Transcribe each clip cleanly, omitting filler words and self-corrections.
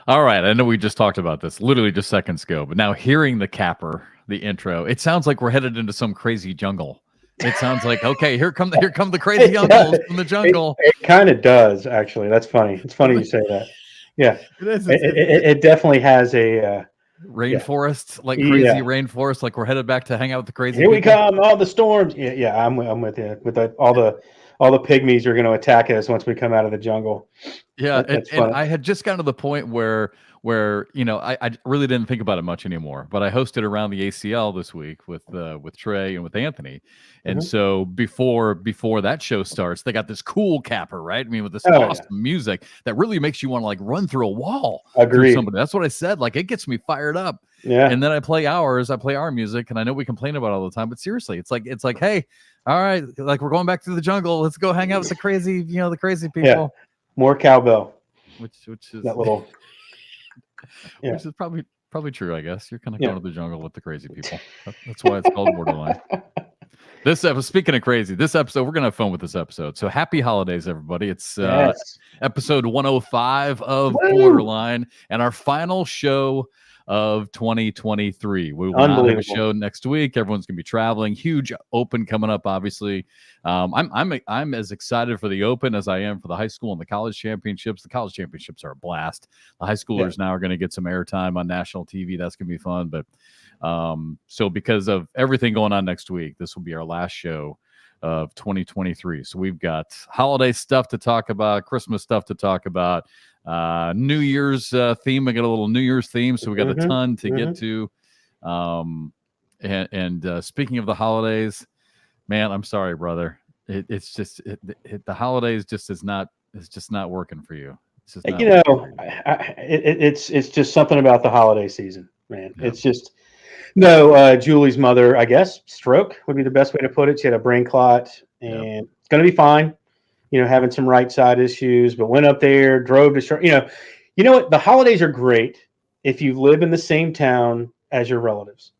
All right. I know we just talked about this literally just seconds ago, but now hearing the capper, the intro, it sounds like we're headed into some crazy jungle. It sounds like, okay, here come the crazy It uncles does. from the jungle. It kind of does, actually. That's funny. It's funny you say that. Yeah, It is. it definitely has a yeah, Rainforest, like crazy yeah. rainforest, like we're headed back to hang out with the crazy Here we people. come, all the storms. Yeah, yeah. I'm with you. With all the pygmies are going to attack us once we come out of the jungle. Yeah, That's and funny. I had just gotten to the point where I really didn't think about it much anymore. But I hosted around the ACL this week with Trey and with Anthony, and Hmm. so before that show starts, they got this cool capper, right? I mean, with this Oh yeah, awesome music that really makes you want to like run through a wall through agreed. somebody. That's what I said. Like it gets me fired up. Yeah, And then I play our music, and I know we complain about it all the time, but seriously, it's like, hey, all right, like we're going back to the jungle. Let's go hang out with the crazy yeah. people, More cowbell. which is That little. Yeah, which is probably true. I guess you're kind of yeah. going to the jungle with the crazy people. That's why it's called Borderline. This episode, speaking of crazy, this episode we're gonna have fun with this episode. So happy holidays, everybody! It's Yes. episode 105 of Woo! Borderline and our final show of 2023. We will not have a Unbelievable. show next week. Everyone's going to be traveling. Huge Open coming up, obviously. I'm as excited for the Open as I am for the high school and the college championships. The college championships are a blast. The high Yeah. schoolers now are going to get some airtime on national TV. That's going to be fun. But so because of everything going on next week, this will be our last show of 2023. So we've got holiday stuff to talk about, Christmas stuff to talk about, New Year's theme. I got a little New Year's theme, so we got a Hmm. ton to get Hmm. to. Um, and speaking of the holidays, man, I'm sorry, brother. It's just the holidays just is not it's just not working for you. It's just not You working for know, you. it's just something about the holiday season, man. Yeah, It's just no. Julie's mother, I guess, stroke would be the best way to put it. She had a brain clot, yeah, and it's going to be fine. You know, having some right side issues, but went up there, drove to. You know what? The holidays are great if you live in the same town as your relatives,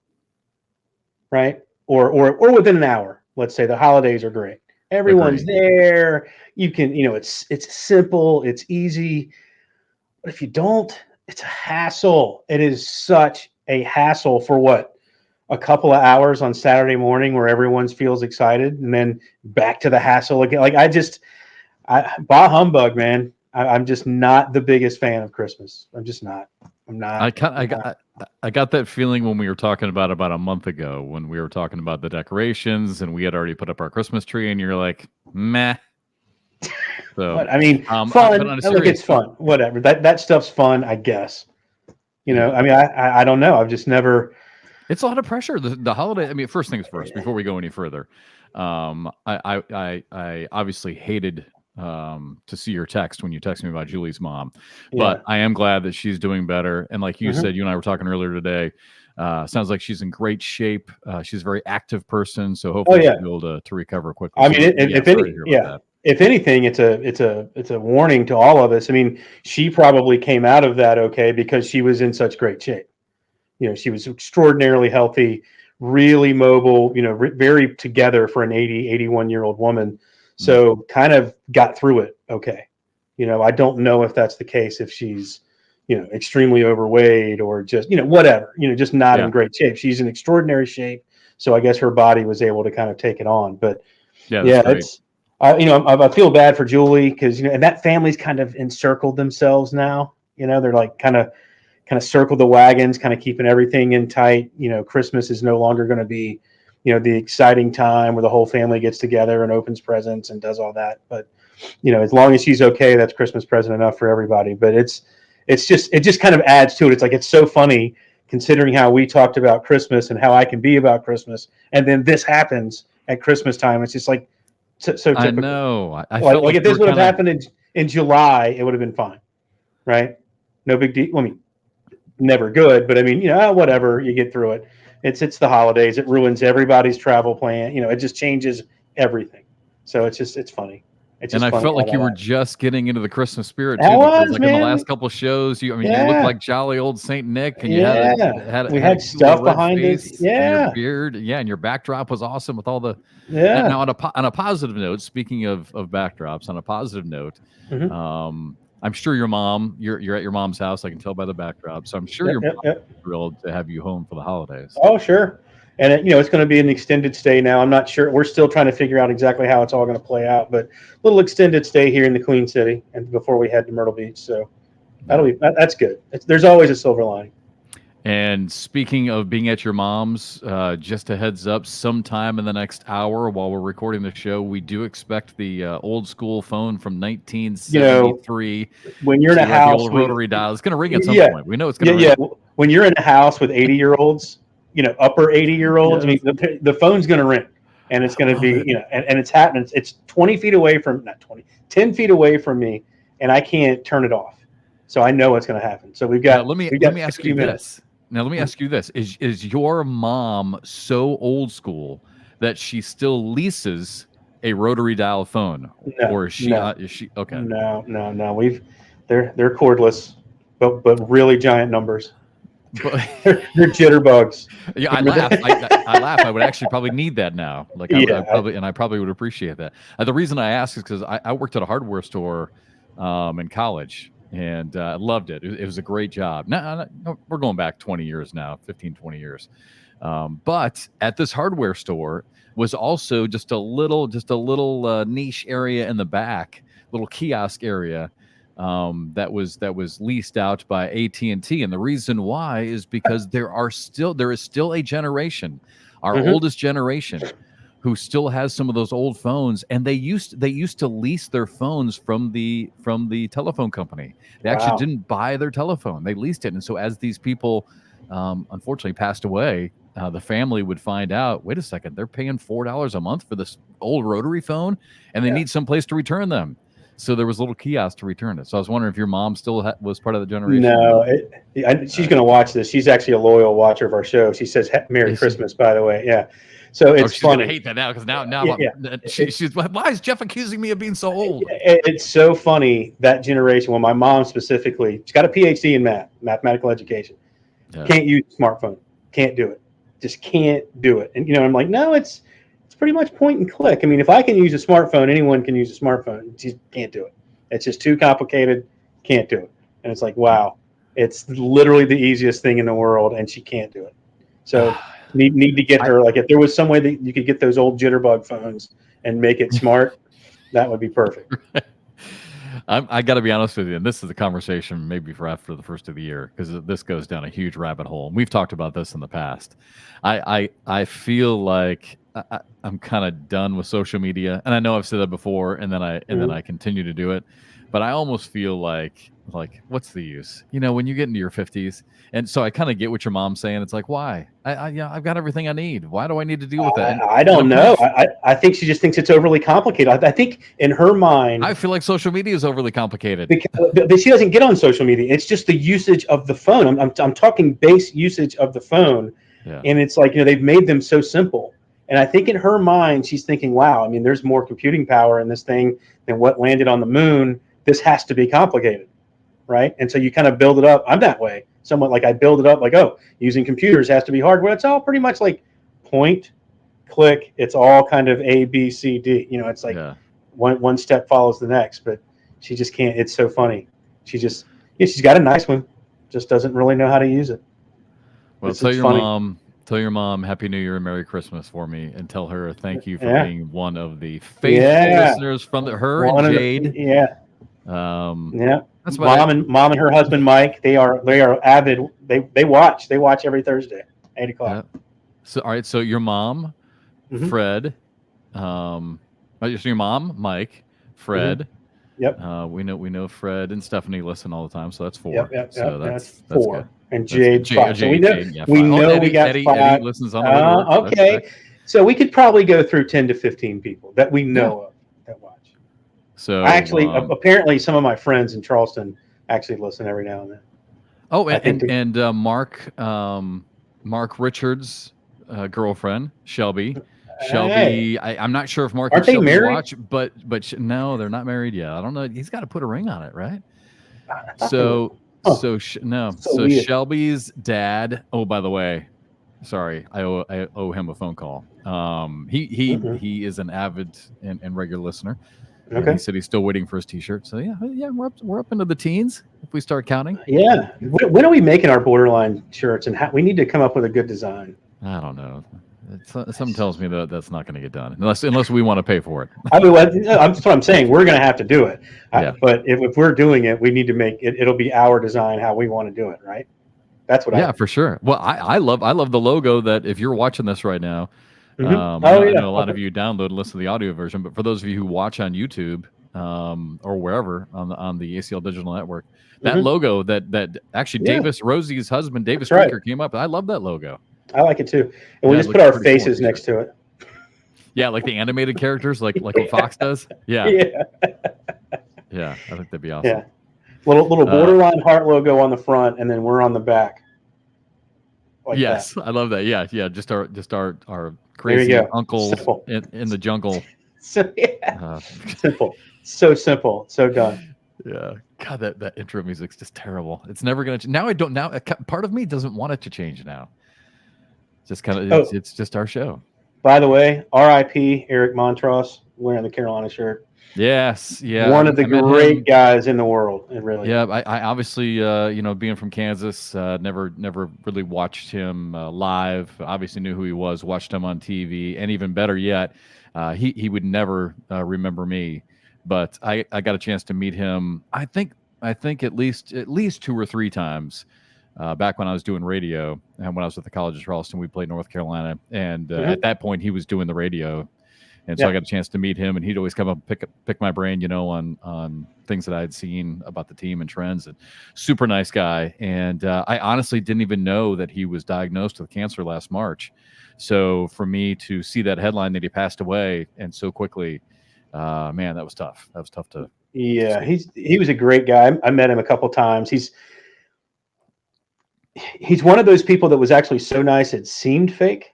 right? Or within an hour. Let's say the holidays are great. Everyone's agree. there. You can, it's simple, it's easy. But if you don't, it's a hassle. It is such a hassle for what? A couple of hours on Saturday morning where everyone feels excited and then back to the hassle again. Like bah humbug, man. I'm just not the biggest fan of Christmas. I'm just not. I'm not. I kind I'm not. I got that feeling when we were talking about a month ago when we were talking about the decorations and we had already put up our Christmas tree and you're like, meh. So, But I mean, but fun. on a Look, serious it's note, fun. Whatever. That stuff's fun, I guess. yeah, I mean, I don't know. I've just never. it's a lot of pressure. The holiday. I mean, first things first. Before we go any further, I obviously hated to see your text when you texted me about Julie's mom, but Yeah. I am glad that she's doing better. And like you Hmm. said, you and I were talking earlier today. Sounds like she's in great shape. She's a very active person, so Oh hopefully yeah. she'll be able to recover quickly. I mean, So yeah, if sorry to any, hear about yeah. that. If anything, it's a warning to all of us. I mean, she probably came out of that okay because she was in such great shape. She was extraordinarily healthy, really mobile. Very together for an 81-year-old woman. Mm, So kind of got through it okay. I don't know if that's the case if she's extremely overweight or just whatever. Just not in yeah, great shape. She's in extraordinary shape. So I guess her body was able to kind of take it on. But yeah, that's yeah, great. I feel bad for Julie because and that family's kind of encircled themselves now. They're like kind of circle the wagons, kind of keeping everything in tight. Christmas is no longer going to be the exciting time where the whole family gets together and opens presents and does all that. But as long as she's okay, that's Christmas present enough for everybody. But it just kind of adds to it. It's like it's so funny considering how we talked about Christmas and how I can be about Christmas, and then this happens at Christmas time. It's just like so I typical. know. I Like felt like like if you this were would have kind of. happened in July, it would have been fine, right? No big deal. I mean, never good, but I mean, whatever. You get through it. It's the holidays. It ruins everybody's travel plan. It just changes everything. So it's funny. It's And just I funny felt how like you that were happens. just getting into the Christmas spirit That too, because was like in the man. last couple shows, you looked Yeah, like jolly old Saint Nick, and you had yeah. We had a had cute little stuff red behind us. face and your Yeah, beard, yeah, and your backdrop was awesome with all the. yeah. Now on a positive note, speaking of backdrops, on a positive note, Hmm. um, I'm sure your mom, you're at your mom's house. I can tell by the backdrop. So I'm sure Yep, your yep, mom yep. is thrilled to have you home for the holidays. Oh, sure. And it's going to be an extended stay now. I'm not sure. We're still trying to figure out exactly how it's all going to play out, but a little extended stay here in the Queen City, and before we head to Myrtle Beach. So that's good. There's always a silver lining. And speaking of being at your mom's, just a heads up, sometime in the next hour while we're recording the show, we do expect the old school phone from You know, 1973. when you're in a So the house old with rotary dial. It's going to ring at some yeah, point. We know it's going yeah, to yeah. ring. When you're in a house with 80-year-olds, upper 80-year-olds, I mean, Yes. the phone's going to ring, and it's going to Love be, it. and it's happening. It's 20 feet away from, not 20, 10 feet away from me, and I can't turn it off. So I know what's going to happen. So we've Now got let me ask 50 you minutes. this. Now let me ask you this: Is your mom so old school that she still leases a rotary dial phone, No, or no, is she okay? no. They're cordless, but really giant numbers. But They're jitterbugs. yeah, I Remember laugh. that? I laugh. I would actually probably need that now. Like I Yeah. probably and I probably would appreciate that. The reason I ask is because I worked at a hardware store in college and I loved it. It was a great job. Now we're going back 20 years now, 15, 20 years. But at this hardware store was also just a little niche area in the back, little kiosk area that was leased out by AT&T, and the reason why is because there is still a generation, our Hmm. oldest generation, who still has some of those old phones, and they used to lease their phones from the telephone company. They actually Wow. didn't buy their telephone; they leased it. And so, as these people unfortunately passed away, the family would find out. Wait a second, they're paying $4 a month for this old rotary phone, and they Yeah. need some place to return them. So there was a little kiosk to return it. So I was wondering if your mom still was part of the generation. No, All she's right. going to watch this. She's actually a loyal watcher of our show. She says "Merry Is she? Christmas," by the way. Yeah, so Oh, it's she's gonna funny. hate that now because now Yeah, yeah. she's why is Jeff accusing me of being so old? It's so funny that generation. Well, my mom specifically, she's got a PhD in mathematical education. Yeah. Can't use a smartphone. Can't do it. Just can't do it. And I'm like, no, it's pretty much point and click. I mean, if I can use a smartphone, anyone can use a smartphone. She can't do it. It's just too complicated. Can't do it. And it's like, wow, it's literally the easiest thing in the world, and she can't do it. So need to get I her, like, if there was some way that you could get those old jitterbug phones and make it smart, that would be perfect. I got to be honest with you, and this is a conversation maybe for after the first of the year because this goes down a huge rabbit hole. And we've talked about this in the past. I feel like I'm kind of done with social media, and I know I've said that before, and then I Mhm. continue to do it. But I almost feel like what's the use? When you get into your 50s, and so I kind of get what your mom's saying. It's like why? I've got everything I need. Why do I need to deal with that? I And don't I'm know. I think she just thinks it's overly complicated. I think in her I mind, feel like social media is overly complicated. because but she doesn't get on social media. It's just the usage of the phone. I'm talking base usage of the phone, Yeah. and it's like they've made them so simple. And I think in her mind, she's thinking, "Wow, I mean, there's more computing power in this thing than what landed on the moon. This has to be complicated, right?" And so you kind of build it up. I'm that way, somewhat like I build it up, like, oh, using computers has to be hard. Well, it's all pretty much like point, click. It's all kind of A, B, C, D. It's like Yeah. one step follows the next, but she just can't. It's so funny. She's got a nice one, just doesn't really know how to use it. Well, It's funny. tell your mom Happy New Year and Merry Christmas for me, and tell her thank you for Yeah, being one of the faithful yeah. listeners from her and One of Jade. yeah, Um, yeah. that's about it. Mom and her husband Mike. They are avid. They watch every Thursday, 8 o'clock. Yeah. So, all right. So your mom, Hmm. Fred, so your mom, Mike, Hmm. Fred. Yep, We know Fred and Stephanie listen all the time, so that's yep, four. yep, So yep. that's That's good. four, and That's good. Jade's five. So we know Jade, yeah, we five. Oh, and know we got Eddie five. listens on the way to work. Okay. Okay, so we could probably go through 10 to 15 people that we Yeah. know of that watch. I So actually, apparently, some of my friends in Charleston actually listen every now and then. oh, I think Mark Richards' girlfriend Shelby. hey, I'm not sure if Mark and aren't they Shelby married? watch, but no, they're not married yet. I don't know. He's got to put a ring on it, right? I thought they were. So Huh? no. So So weird. Shelby's dad. Oh, by the way, sorry, I owe him a phone call. He he Mm-mm. he is an avid and regular listener. And Okay. he said he's still waiting for his T-shirt. So yeah, we're up into the teens if we start counting. Yeah. When are we making our Borderline shirts? And we need to come up with a good design. I don't know. Something tells me that that's not going to get done unless we want to pay for it. I mean, that's what I'm saying. We're going to have to do it. Yeah. But if we're doing it, we need to make it. It'll be our design, how we want to do it, right? That's what. Yeah, for sure. Well, I love the logo. That if you're watching this right now, Mm-hmm. I know a lot of you download and listen to the audio version, but for those of you who watch on YouTube or wherever on the ACL Digital Network, that logo that actually Davis Rosie's husband Davis Streaker came up. I love that logo. I like it too, and we just put our faces next to it. Yeah, like the animated characters, like what Fox does. Yeah, yeah, I think that'd be awesome. Yeah, little Borderline heart logo on the front, and then we're on the back. Like yes, I love that. Yeah, just our crazy uncles in the jungle. So simple, so simple, so done. Yeah, God, that intro music's just terrible. It's never gonna. Now I don't. Now part of me doesn't want it to change. Now, just kind of. It's just our show. By the way, R.I.P. Eric Montross wearing the Carolina shirt. Yes, yeah, one of the great guys in the world. And really, yeah. I obviously, being from Kansas, never really watched him live. Obviously, knew who he was. Watched him on TV, and even better yet, he would never remember me. But I got a chance to meet him. I think at least 2 or 3 times back when I was doing radio and when I was at the College of Charleston. We played North Carolina, and at that point he was doing the radio, and so I got a chance to meet him. And he'd always come up and pick my brain, on things that I had seen about the team and trends. And super nice guy. And I honestly didn't even know that he was diagnosed with cancer last March. So for me to see that headline that he passed away and so quickly. Man, that was tough. That was tough to. Yeah, he was a great guy. I met him a couple times. He's one of those people that was actually so nice it seemed fake.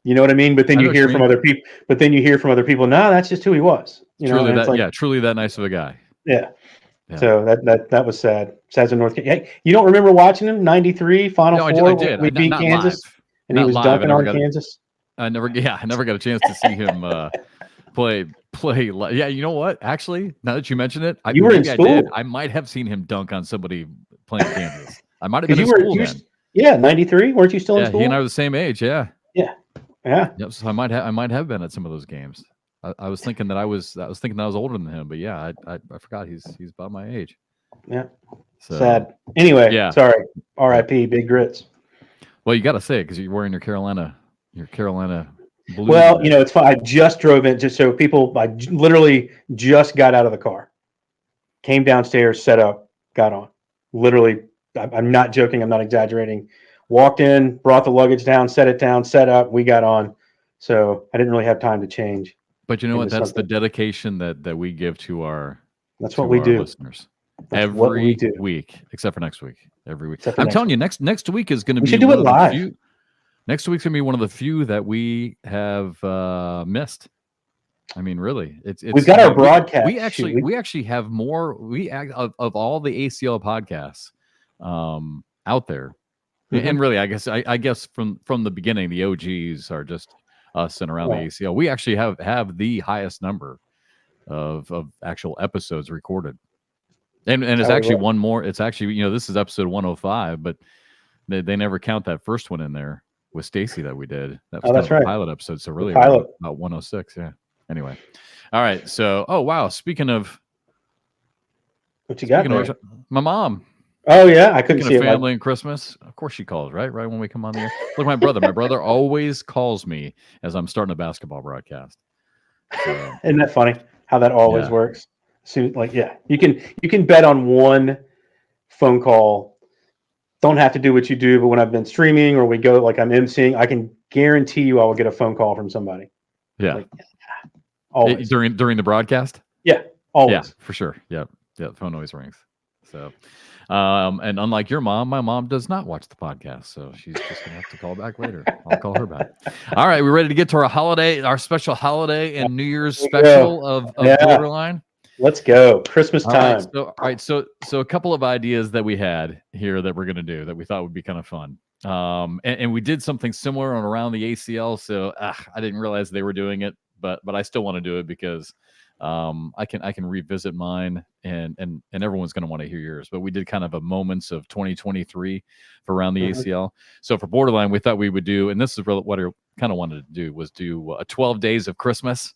You know what I mean? But then you hear from other people. But then you hear from other people. No, that's just who he was. Truly that nice of a guy. Yeah. So that was sad. Sad in North. Hey, you don't remember watching him? 93 Final Four. I did. We beat Kansas, and he was dunking on Kansas. I never got a chance to see him. Play. Yeah, you know what? Actually, now that you mention it, you were in school. I might have seen him dunk on somebody playing Kansas. I might have been in school then. Yeah, 93. Weren't you still in school? He and I were the same age. Yeah. Yeah. Yep. So I might have been at some of those games. I was thinking that I was older than him, but yeah, I forgot he's about my age. Yeah. So, sad. Anyway. Yeah. Sorry. R.I.P. Big Grits. Well, you got to say it because you're wearing your Carolina. Blue. Well, it's fun. I just drove in, just so people. I literally just got out of the car, came downstairs, set up, got on. Literally, I'm not joking. I'm not exaggerating. Walked in, brought the luggage down, set it down, set up. We got on, so I didn't really have time to change. But you know what? That's the dedication that we give to our. That's what we do, listeners. Every week, except for next week. Every week. I'm telling you, next week is going to be. We should do it live. Next week's gonna be one of the few that we have missed. I mean, really, we've got our broadcast. We actually have more. Of all the ACL podcasts out there, and really, I guess from the beginning, the OGs are just us and around the ACL. We actually have the highest number of actual episodes recorded, and it's actually one more. It's actually this is episode 105, but they never count that first one in there. With Stacy that we did. That was that's right. A pilot episode. So really about 106. Yeah. Anyway. All right. So, wow. Speaking of what you got there? My mom. Oh yeah. I couldn't see family and Christmas. Of course she calls, right? Right when we come on the air. Look, my brother always calls me as I'm starting a basketball broadcast. So, isn't that funny how that always works? So you can bet on one phone call. Don't have to do what you do, but when I've been streaming or we go like I'm emceeing, I can guarantee you I will get a phone call from somebody. Yeah. Always. During the broadcast? Yeah. Always. Yeah, for sure. Yeah. Yeah. The phone always rings. So and unlike your mom, my mom does not watch the podcast. So she's just gonna have to call back later. I'll call her back. All right, we're ready to get to our special holiday and New Year's special of Borderline. Let's go. Christmas time. All right. So a couple of ideas that we had here that we're going to do that we thought would be kind of fun. And we did something similar on around the ACL. So I didn't realize they were doing it. but I still want to do it because I can revisit mine, and everyone's going to want to hear yours. But we did kind of a moments of 2023 for around the ACL. So for Borderline, we thought we would do, and this is really what I kind of wanted to do, was do 12 days of Christmas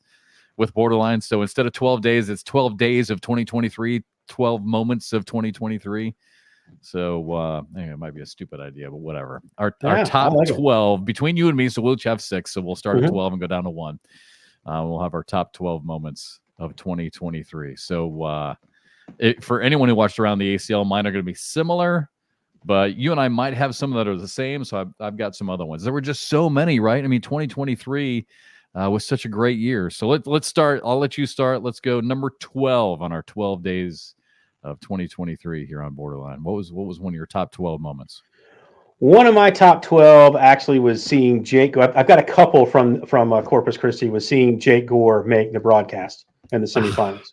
with Borderline. So instead of 12 days, it's 12 days of 2023, 12 moments of 2023. So it might be a stupid idea, but whatever. Our top 12 between you and me. So we'll each have 6. So we'll start at 12 and go down to 1. We'll have our top 12 moments of 2023. So for anyone who watched around the ACL, mine are going to be similar, but you and I might have some that are the same. So I've got some other ones. There were just so many, right? I mean, 2023 was such a great year. So let's start. I'll let you start. Let's go number 12 on our 12 days of 2023 here on Borderline. What was one of your top 12 moments? One of my top 12 actually was seeing Jake. I've got a couple from Corpus Christi. Was seeing Jake Gore make the broadcast in the semifinals.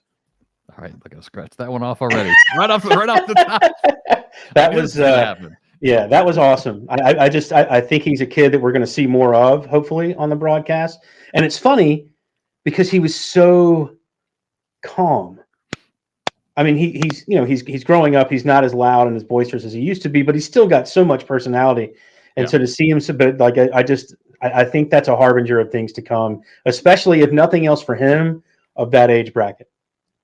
All right, I got to scratch that one off already. right off the top. That was yeah, that was awesome. I think he's a kid that we're going to see more of, hopefully, on the broadcast. And it's funny because he was so calm. I mean, he's growing up. He's not as loud and as boisterous as he used to be, but he's still got so much personality. And so to see him, but like I think that's a harbinger of things to come, especially if nothing else for him of that age bracket,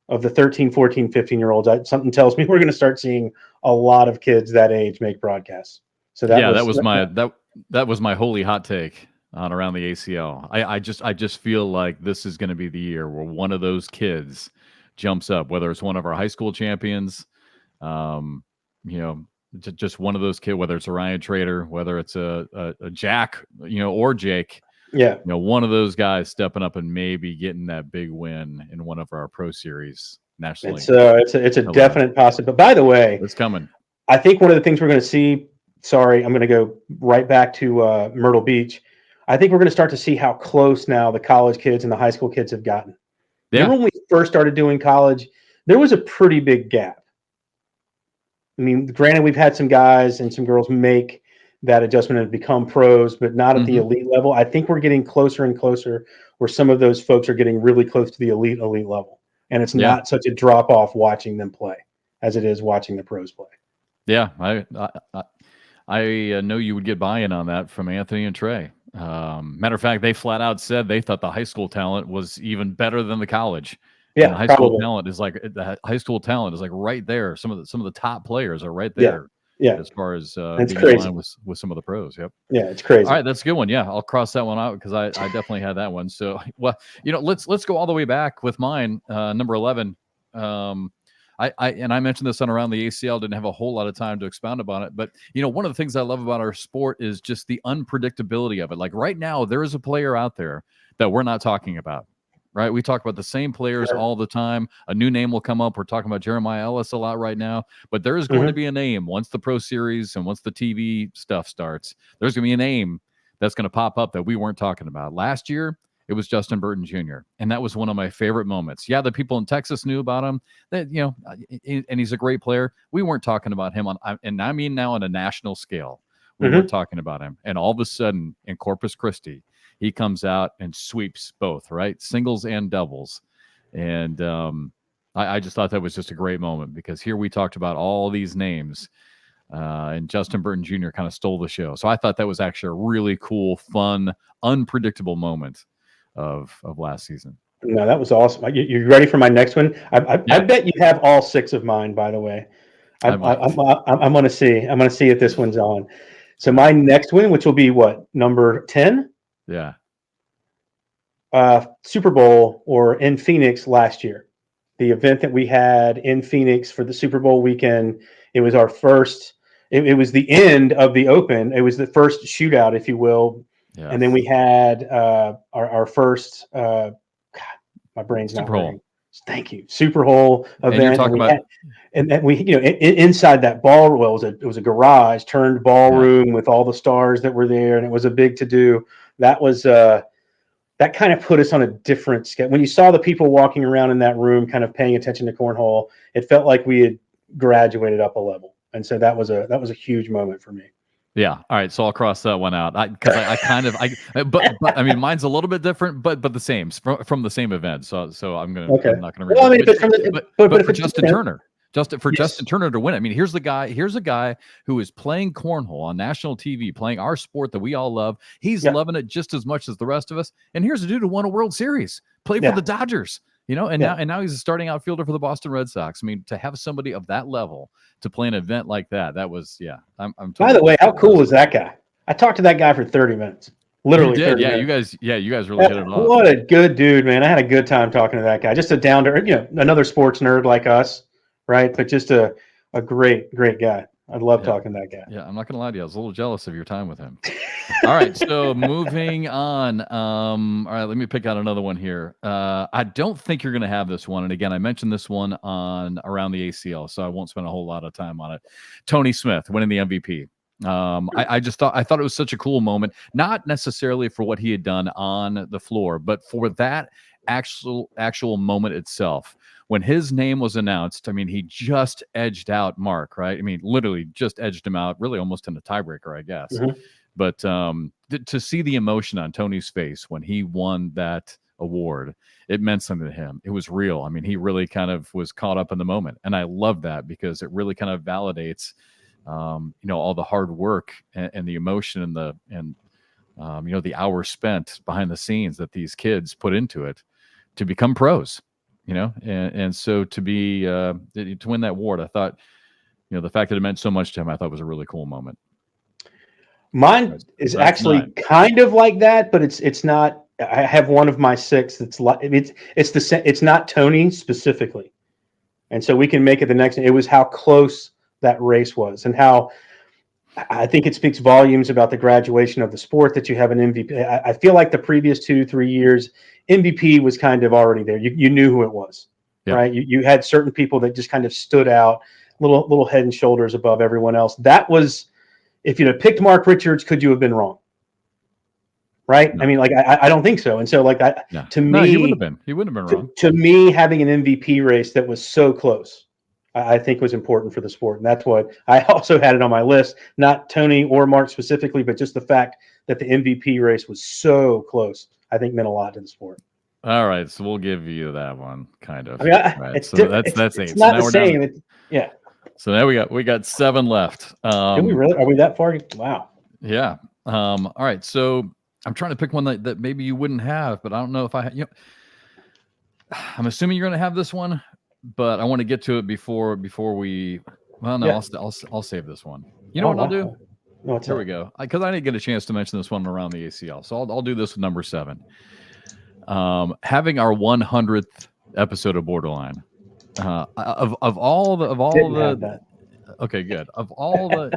of the 13, 14, 15-year-olds. Something tells me we're going to start seeing a lot of kids that age make broadcasts. So that was my holy hot take on around the ACL. I just feel like this is going to be the year where one of those kids jumps up, whether it's one of our high school champions, just one of those kids, whether it's a Ryan Trader, whether it's a Jack, or Jake, one of those guys stepping up and maybe getting that big win in one of our pro series nationally. It's a definite possibility. But by the way, it's coming. I think one of the things we're going to see, sorry, I'm going to go right back to Myrtle Beach. I think we're going to start to see how close now the college kids and the high school kids have gotten. Yeah. Remember when we first started doing college, there was a pretty big gap. I mean, granted, we've had some guys and some girls make that adjustment and become pros, but not at the elite level. I think we're getting closer and closer where some of those folks are getting really close to the elite level. And it's not such a drop off watching them play as it is watching the pros play. Yeah, I know you would get buy-in on that from Anthony and Trey. Matter of fact, they flat out said they thought the high school talent was even better than the college. Yeah, and the high school talent is like right there. Some of the top players are right there. Yeah, as far as being in line with some of the pros. Yep. Yeah, it's crazy. All right, that's a good one. Yeah, I'll cross that one out because I definitely had that one. So, well, let's go all the way back with mine. Number 11. I mentioned this on around the ACL. Didn't have a whole lot of time to expound upon it, but one of the things I love about our sport is just the unpredictability of it. Like right now, there is a player out there that we're not talking about. Right, we talk about the same players all the time. A new name will come up. We're talking about Jeremiah Ellis a lot right now, but there is going to be a name once the pro series and once the TV stuff starts. There's going to be a name that's going to pop up that we weren't talking about. Last year, it was Justin Burton Jr., and that was one of my favorite moments. Yeah, the people in Texas knew about him. That and he's a great player. We weren't talking about him and I mean now on a national scale. We weren't talking about him, and all of a sudden in Corpus Christi, he comes out and sweeps both, right? Singles and doubles. And I just thought that was just a great moment because here we talked about all these names and Justin Burton Jr. kind of stole the show. So I thought that was actually a really cool, fun, unpredictable moment of last season. No, that was awesome. You ready for my next one? I bet you have all 6 of mine, by the way. I'm going to see. I'm going to see if this one's on. So my next one, which will be what, number 10? Yeah. Super Bowl or in Phoenix last year, the event that we had in Phoenix for the Super Bowl weekend. It was our first. It was the end of the Open. It was the first shootout, if you will. Yeah. And then we had our first. God, my brain's not working. Thank you. Super Bowl event. And then we inside that ballroom, it was a garage turned ballroom with all the stars that were there, and it was a big to do. That was that kind of put us on a different scale. When you saw the people walking around in that room, kind of paying attention to cornhole, it felt like we had graduated up a level, and so that was a huge moment for me. Yeah. All right. So I'll cross that one out. Because I kind of but I mean mine's a little bit different, but the same from the same event. So I'm Okay. not gonna Well, I reveal. mean, if it's from the, but if For it's Justin different, Turner. Justin yes, Turner to win it. I mean, here's a guy who is playing cornhole on national TV, playing our sport that we all love. He's yeah, loving it just as much as the rest of us. And here's a dude who won a World Series, played for yeah, the Dodgers, and yeah. now he's a starting outfielder for the Boston Red Sox. I mean, to have somebody of that level to play an event like that was I'm By totally the way, with how you. That cool was is that guy? I talked to that guy for 30 minutes, You literally did, 30 minutes. you guys really hit it off. What a good dude, man. I had a good time talking to that guy. Just a down to, another sports nerd like us, right? But just a great, great guy. I love Yeah. talking to that guy. Yeah, I'm not gonna lie to you. I was a little jealous of your time with him. All right, so moving on. All right, let me pick out another one here. I don't think you're gonna have this one. And again, I mentioned this one on around the ACL, so I won't spend a whole lot of time on it. Tony Smith winning the MVP. I thought it was such a cool moment, not necessarily for what he had done on the floor, but for that actual moment itself. When his name was announced, I mean, he just edged out Mark, right? I mean, literally just edged him out, really almost in a tiebreaker, I guess. Mhm. But to see the emotion on Tony's face when he won that award, it meant something to him. It was real. I mean, he really kind of was caught up in the moment, and I love that because it really kind of validates, all the hard work and the emotion and the hours spent behind the scenes that these kids put into it to become pros. And so to win that award, I thought, the fact that it meant so much to him, I thought was a really cool moment. Mine is That's actually nine. kind of like that, but it's not. I have one of my six that's like it's not Tony specifically, and so we can make it the next. It was how close that race was, and how I think it speaks volumes about the graduation of the sport that you have an MVP. I feel like the previous 2-3 years, MVP was kind of already there. You knew who it was, Yeah. right? You had certain people that just kind of stood out, little head and shoulders above everyone else. That was, if you'd have picked Mark Richards, could you have been wrong? Right? No. I mean, like I don't think so. And so, like that Yeah. to No, he wouldn't me, have been. He wouldn't have been wrong. to me, having an MVP race that was so close, I think was important for the sport. And that's what I also had it on my list, not Tony or Mark specifically, but just the fact that the MVP race was so close, I think meant a lot to the sport. All right, so we'll give you that one, kind of. I mean, Right. it's So different. that's It's eight. So not the now we're down. same. Yeah. So now we got seven left. Did we really? Are we that far? Wow. Yeah. All right. So I'm trying to pick one that maybe you wouldn't have, but I don't know if I'm assuming you're going to have this one, but I want to get to it before we. Well, no, Yeah. I'll save this one. You know Oh what I'll do? wow. No, it's Here we go. Because I didn't get a chance to mention this one around the ACL, so I'll do this with number 7. Having our 100th episode of BoarderLine. Of all Didn't the have that. okay, good. Of all the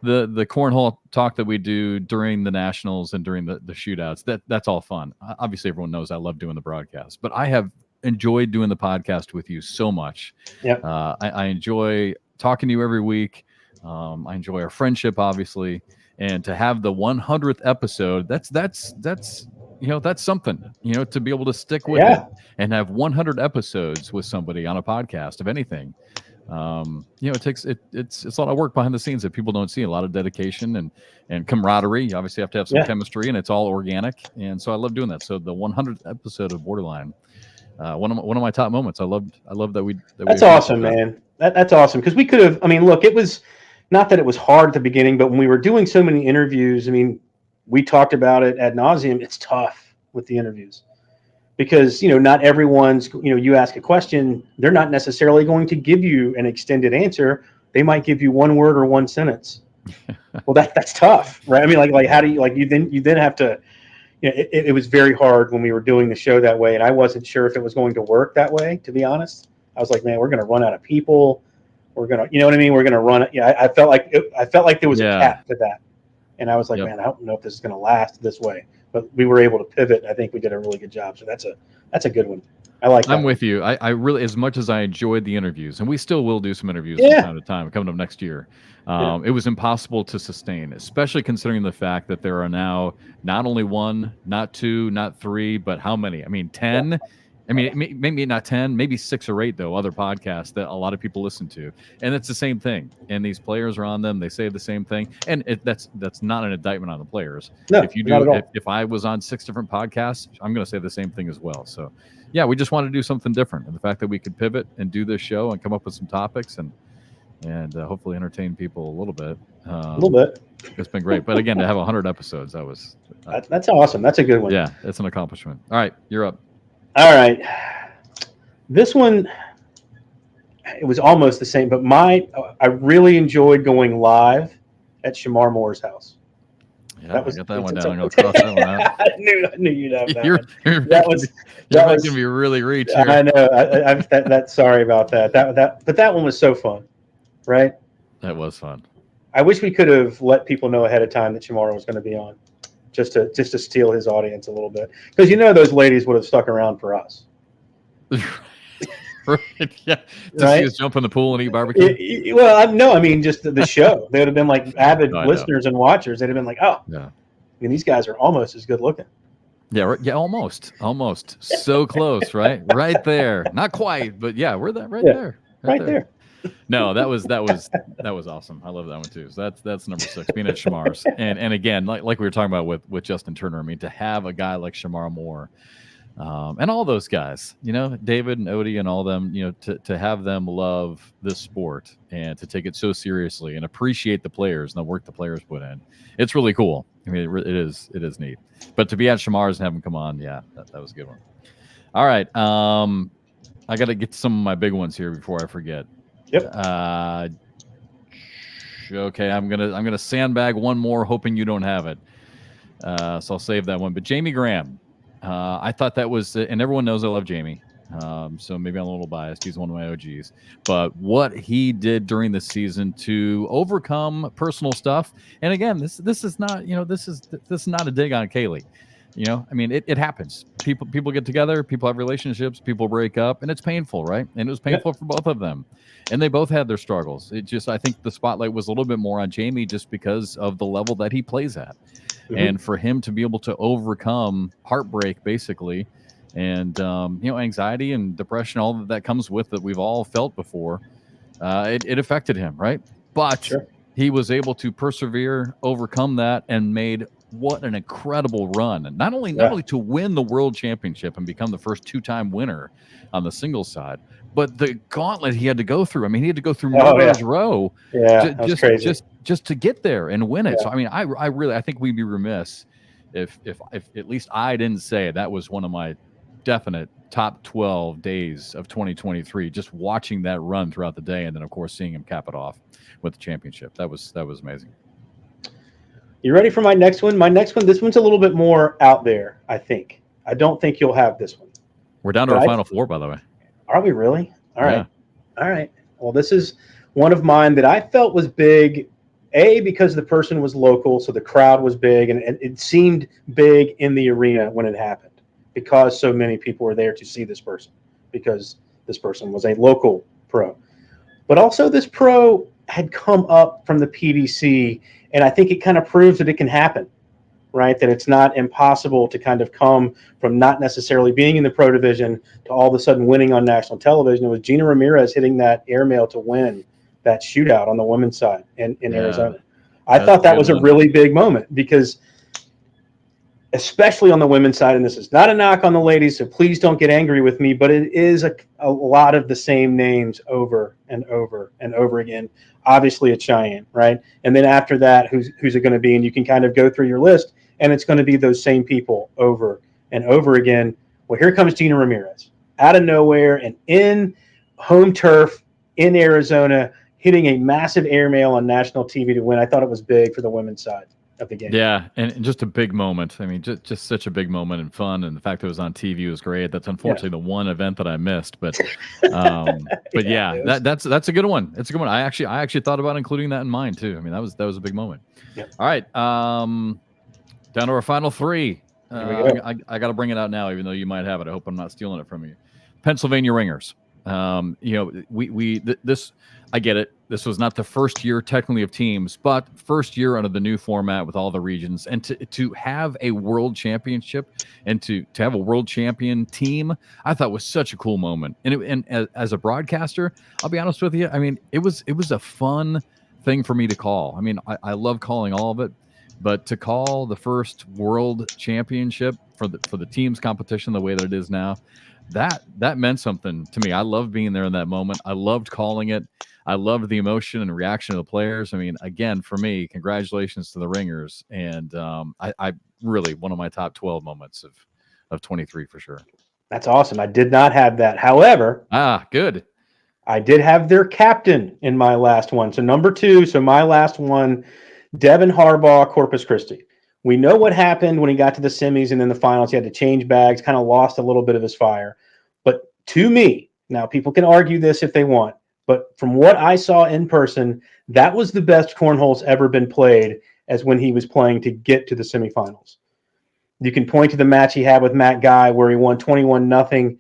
cornhole talk that we do during the nationals and during the shootouts, that's all fun. Obviously, everyone knows I love doing the broadcast, but I have enjoyed doing the podcast with you so much. Yeah. I enjoy talking to you every week. I enjoy our friendship, obviously, and to have the 100th episode, that's something, to be able to stick with it Yeah. and have 100 episodes with somebody on a podcast of anything. It takes it's a lot of work behind the scenes that people don't see, a lot of dedication and camaraderie. You obviously have to have some Yeah. chemistry, and it's all organic. And so I love doing that. So the 100th episode of BoarderLine, one of my top moments. I love that we That's accomplished awesome, that. man. That's awesome because we could have. I mean, look, it was not that it was hard at the beginning, but when we were doing so many interviews, I mean, we talked about it ad nauseum. It's tough with the interviews because not everyone's. You ask a question, they're not necessarily going to give you an extended answer. They might give you one word or one sentence. Well, that's tough, right? I mean, like how do you you then have to. It was very hard when we were doing the show that way, and I wasn't sure if it was going to work that way. To be honest, I was like, man, we're going to run out of people. We're going to, you know what I mean? We're going to run it. Yeah, I felt like there was a Yeah. cap to that, and I was like, Yep. man, I don't know if this is going to last this way. But we were able to pivot. And I think we did a really good job. So that's a good one. I like that. I'm with you. I really, as much as I enjoyed the interviews, and we still will do some interviews Yeah. from time to time coming up next year. It was impossible to sustain, especially considering the fact that there are now not only 1, not 2, not 3, but how many? I mean, 10 I mean, maybe not 10, maybe 6 or 8, though, other podcasts that a lot of people listen to. And it's the same thing. And these players are on them. They say the same thing. And that's not an indictment on the players. No, If you not at do, all. if I was on 6 different podcasts, I'm going to say the same thing as well. So, yeah, we just want to do something different. And the fact that we could pivot and do this show and come up with some topics and hopefully entertain people a little bit. A little bit. It's been great. But again, to have 100 episodes, that was that's awesome. That's a good one. Yeah, it's an accomplishment. All right, you're up. All right. This one, it was almost the same, but I really enjoyed going live at Shamar Moore's house. Yeah, I got that one down. I'm going to cross that one out. I knew you'd have that. You're making me really reach here. I know. Sorry about that. But that one was so fun, right? That was fun. I wish we could have let people know ahead of time that Shamar was going to be on, just to steal his audience a little bit, because those ladies would have stuck around for us. Right, yeah. To see us jump in the pool and eat barbecue? No, I mean, just the show. They would have been like avid listeners and watchers. They'd have been like, oh, yeah. I mean, these guys are almost as good looking. Yeah, right, yeah, almost. So close, right? Right there. Not quite, but yeah, we're that there. Right there. No, that was awesome. I love that one too. So that's number 6, being at Shamar's. And again, like we were talking about with Justin Turner, I mean, to have a guy like Shamar Moore, and all those guys, David and Odie and all them, to have them love this sport and to take it so seriously and appreciate the players and the work the players put in. It's really cool. I mean, it is neat. But to be at Shamar's and have them come on, yeah, that was a good one. All right. I got to get some of my big ones here before I forget. Yep. Okay, I'm gonna sandbag one more, hoping you don't have it. So I'll save that one. But Jamie Graham, I thought that was, and everyone knows I love Jamie. So maybe I'm a little biased. He's one of my OGs. But what he did during the season to overcome personal stuff, and again, this is not this is not a dig on Kaylee. I mean, it happens. People get together, people have relationships, people break up, and it's painful, right? And it was painful for both of them. And they both had their struggles. I think the spotlight was a little bit more on Jamie just because of the level that he plays at. Mm-hmm. And for him to be able to overcome heartbreak, basically, and anxiety and depression, all that comes with it, we've all felt before, it affected him, right? But he was able to persevere, overcome that, and made what an incredible run. And not only to win the world championship and become the first 2-time winner on the singles side, but the gauntlet he had to go through. I mean, he had to go through Murderer's Row just to get there and win it. Yeah. So, I mean, I think we'd be remiss if at least I didn't say that was one of my definite top 12 days of 2023, just watching that run throughout the day. And then, of course, seeing him cap it off with the championship. That was amazing. You ready for my next one? This one's a little bit more out there, I think. I don't think you'll have this one. We're down to our final 4, by the way. Are we really? All right. Yeah. All right. Well, this is one of mine that I felt was big, because the person was local, so the crowd was big, and it seemed big in the arena when it happened because so many people were there to see this person, because this person was a local pro. But also this pro had come up from the PDC, and I think it kind of proves that it can happen, right? That it's not impossible to kind of come from not necessarily being in the pro division to all of a sudden winning on national television. It was Gina Ramirez hitting that airmail to win that shootout on the women's side in Arizona. I thought that was a really big moment, because especially on the women's side, and this is not a knock on the ladies, so please don't get angry with me, but it is a lot of the same names over and over and over again. Obviously, it's Cheyenne, right? And then after that, who's it going to be? And you can kind of go through your list, and it's going to be those same people over and over again. Well, here comes Gina Ramirez out of nowhere and in home turf in Arizona, hitting a massive airmail on national TV to win. I thought it was big for the women's side of the game. Yeah, and just a big moment. I mean, just such a big moment and fun, and the fact that it was on TV was great. That's unfortunately the one event that I missed, but that's a good one. It's a good one. I actually thought about including that in mine too. I mean, that was a big moment. Yeah. All right, down to our final 3. I got to bring it out now, even though you might have it. I hope I'm not stealing it from you. Pennsylvania Ringers. This, I get it. This was not the first year technically of teams, but first year under the new format with all the regions, and to have a world championship and to have a world champion team, I thought was such a cool moment. And as a broadcaster, I'll be honest with you, I mean, it was a fun thing for me to call. I mean, I love calling all of it, but to call the first world championship for the teams competition the way that it is now, that meant something to me. I loved being there in that moment. I loved calling it. I loved the emotion and reaction of the players. I mean, again, for me, congratulations to the Ringers, and I really one of my top 12 moments of 23 for sure. That's awesome. I did not have that. However, good. I did have their captain in my last one. So number 2. So my last one, Devin Harbaugh, Corpus Christi. We know what happened when he got to the semis and then the finals. He had to change bags, kind of lost a little bit of his fire. But to me, now people can argue this if they want, but from what I saw in person, that was the best cornhole's ever been played, as when he was playing to get to the semifinals. You can point to the match he had with Matt Guy where he won 21-0.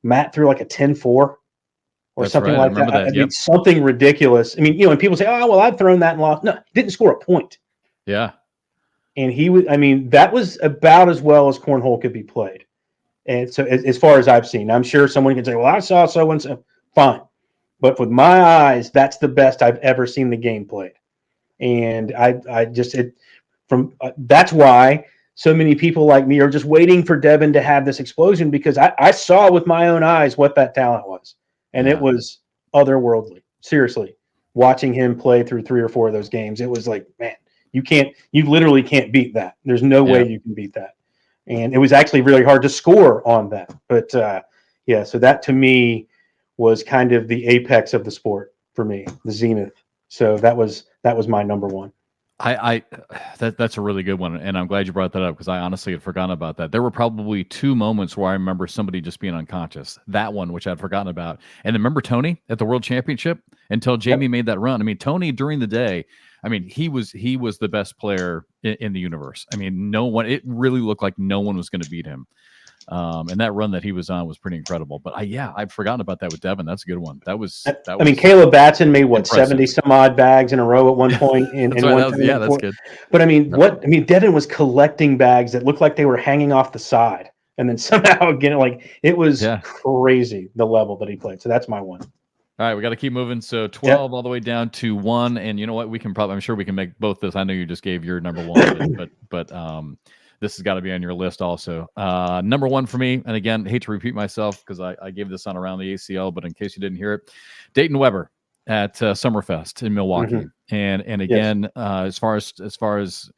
Matt threw like a 10-4 or That's something right. like I remember that. that. I mean, something ridiculous. I mean, and people say, oh, well, I've thrown that and lost. No, he didn't score a point. Yeah. And he was, I mean, that was about as well as cornhole could be played. And so, as far as I've seen, I'm sure someone can say, well, I saw so and so. Fine. But with my eyes, that's the best I've ever seen the game played. And that's why so many people like me are just waiting for Devin to have this explosion, because I saw with my own eyes what that talent was. And it was otherworldly. Seriously, watching him play through 3 or 4 of those games, it was like, man, you literally can't beat that. There's no way you can beat that. And it was actually really hard to score on that. But so that to me was kind of the apex of the sport for me, the zenith. So that was my number 1. That's a really good one, and I'm glad you brought that up, because I honestly had forgotten about that. There were probably 2 moments where I remember somebody just being unconscious. That one, which I'd forgotten about, and remember Tony at the World Championship until Jamie made that run. I mean, Tony during the day, I mean, he was the best player in the universe. I mean, no one. It really looked like no one was going to beat him. And that run that he was on was pretty incredible. But I'd forgotten about that with Devin. That's a good one. That was. I mean, Caleb Batson made what, 70 some odd bags in a row at one point. That's good. But I mean, Devin was collecting bags that looked like they were hanging off the side, and then somehow again, like, it was crazy the level that he played. So that's my one. All right, we got to keep moving. So 12 all the way down to 1, and you know what? I'm sure we can make both this. I know you just gave your number 1, but this has got to be on your list also. Number 1 for me, and again, hate to repeat myself because I gave this on Around the ACL, but in case you didn't hear it, Dayton Weber at Summerfest in Milwaukee, and again, as far as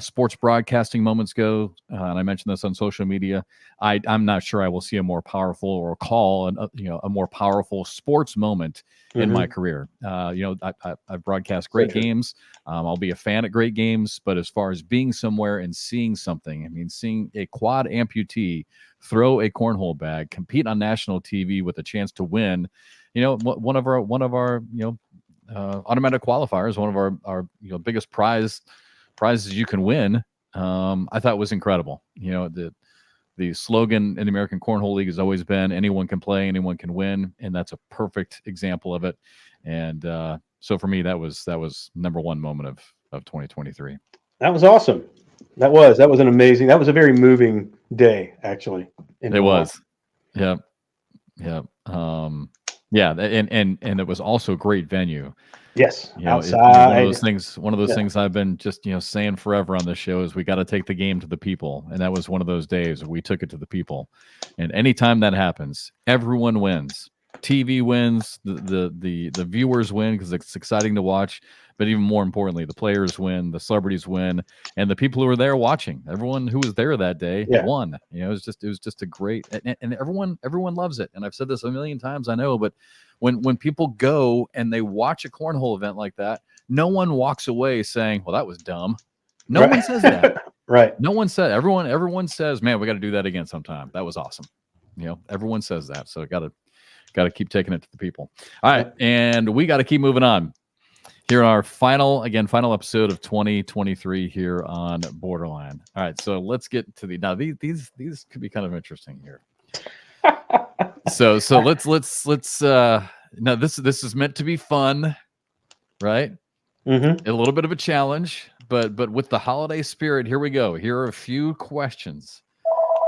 sports broadcasting moments go, and I mentioned this on social media, I'm not sure I will see a more powerful or call a more powerful sports moment in my career. I've broadcast great games. I'll be a fan at great games, but as far as being somewhere and seeing something, I mean, seeing a quad amputee throw a cornhole bag, compete on national TV with a chance to win, one of our automatic qualifiers, one of our biggest prizes you can win, I thought was incredible. The slogan in the American Cornhole League has always been anyone can play, anyone can win, and that's a perfect example of it. And so for me, that was number 1 moment of 2023. That was awesome. That was an amazing. That was a very moving day, actually. It was. Yeah. And it was also a great venue. Yes, outside. One of those things I've been just saying forever on this show is we got to take the game to the people, and that was one of those days we took it to the people. And anytime that happens, everyone wins. TV wins, the viewers win because it's exciting to watch, but even more importantly, the players win, the celebrities win, and the people who were there watching, everyone who was there that day won. It was just a great, and everyone loves it. And I've said this a million times, I know, but when people go and they watch a cornhole event like that, no one walks away saying, well, that was dumb. No one says that. Right. No one said. Everyone says, man, we got to do that again sometime. That was awesome. Everyone says that. So got to keep taking it to the people. All right. And we got to keep moving on here on our final episode of 2023 here on Borderline. All right. So let's get to now these could be kind of interesting here. So let's now this is meant to be fun, right? Mm-hmm. A little bit of a challenge, but with the holiday spirit, here we go. Here are a few questions